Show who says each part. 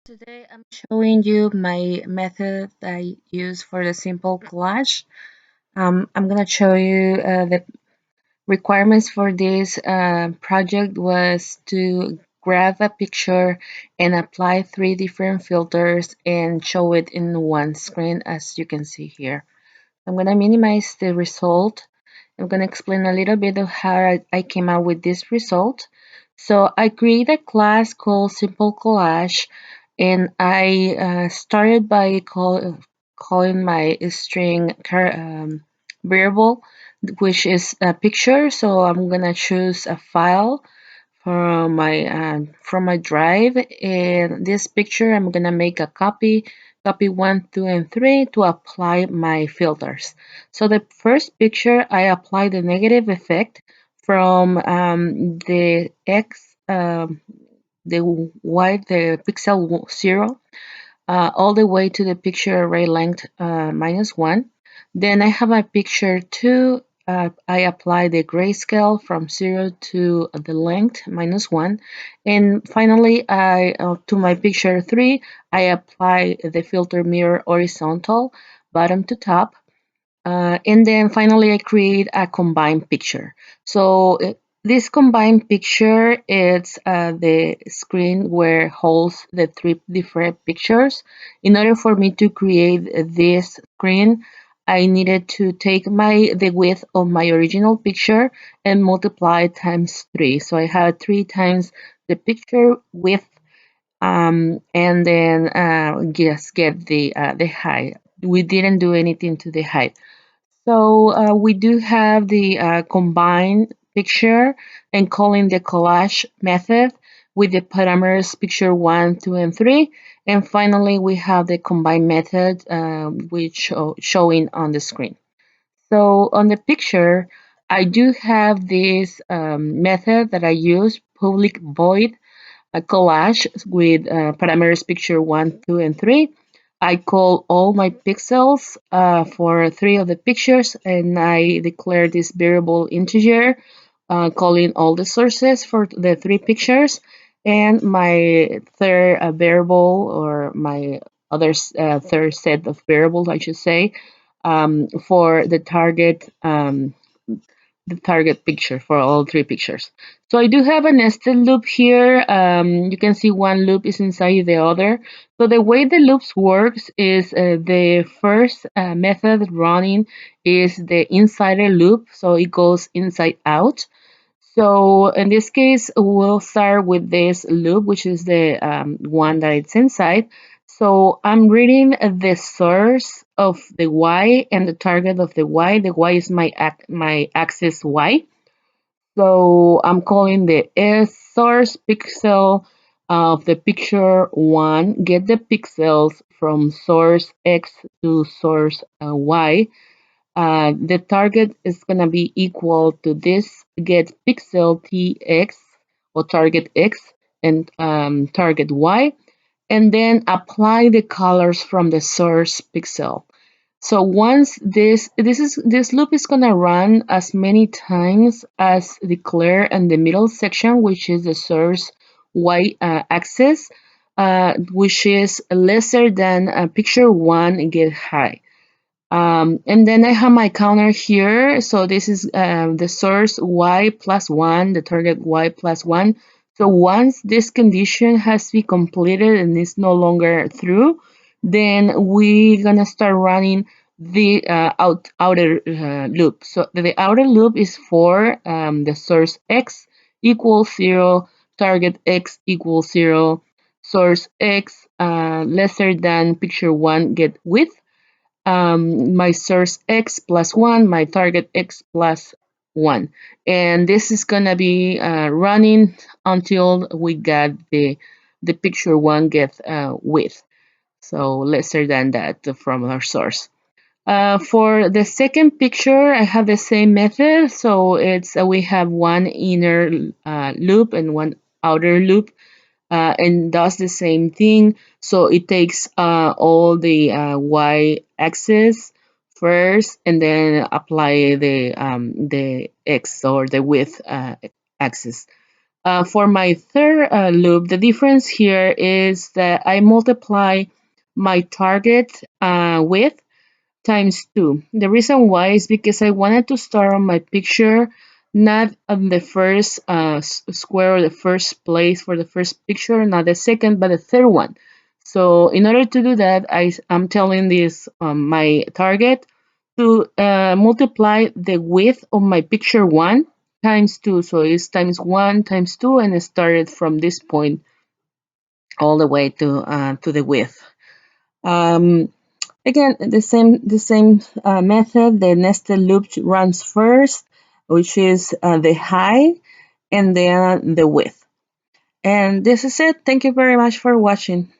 Speaker 1: Today I'm showing you my method that I use for the simple collage. I'm gonna show you the requirements for this project was to grab a picture and apply three different filters and show it in one screen as you can see here. I'm gonna minimize the result. I'm gonna explain a little bit of how I came out with this result. So I created a class called Simple Collage, and I started by calling my string variable, which is a picture. So I'm gonna choose a file from my drive, and this picture I'm gonna make a copy 1, 2, and 3 to apply my filters. So the first picture I apply the negative effect from the X the the pixel 0 all the way to the picture array length -1. Then I have my picture 2. I apply the grayscale from 0 to the length -1. And finally, to my picture 3, I apply the filter mirror horizontal, bottom to top. And then finally, I create a combined picture. So this combined picture is the screen where holds the three different pictures. In order for me to create this screen, I needed to take the width of my original picture and multiply times 3. So I have 3 times the picture width, and then just get the height. We didn't do anything to the height. So we do have the combined picture and calling the collage method with the parameters picture 1, 2, and 3. And finally, we have the combine method, which showing on the screen. So on the picture, I do have this method that I use, public void a collage with parameters picture 1, 2, and 3. I call all my pixels for 3 of the pictures, and I declare this variable integer, calling all the sources for the 3 pictures. And my third variable, or my other third set of variables, I should say, for the target picture for all 3 pictures. So I do have a nested loop here. You can see one loop is inside the other. So the way the loops works is the first method running is the insider loop. So it goes inside out. So in this case, we'll start with this loop, which is the one that it's inside. So I'm reading the source of the y and the target of the y. The y is my axis y. So I'm calling the source pixel of the picture 1, get the pixels from source x to source y. The target is going to be equal to this get pixel tx or target x and target y, and then apply the colors from the source pixel. So once this loop is gonna run as many times as declare in the middle section, which is the source y axis, which is lesser than picture 1 get high. And then I have my counter here. So this is the source y plus 1, the target y plus 1. So once this condition has been completed and is no longer true, then we're gonna start running the outer loop. So the outer loop is for the source x equals 0, target x equals 0, source x lesser than picture 1 get width, my source x plus 1, my target x plus 1. And this is going to be running until we get the picture 1 get width. So lesser than that from our source. For the second picture, I have the same method. So it's we have one inner loop and one outer loop, and does the same thing. So it takes all the y-axis first, and then apply the x or the width axis. For my third loop, the difference here is that I multiply my target width times 2. The reason why is because I wanted to start on my picture not on the first square or the first place for the first picture, not the second, but the third one. So in order to do that, am telling this my target to multiply the width of my picture 1 times 2. So it's times 1 times 2, and it started from this point all the way to the width. Um, Again, the same method. The nested loop runs first, which is the height, and then the width. And this is it. Thank you very much for watching.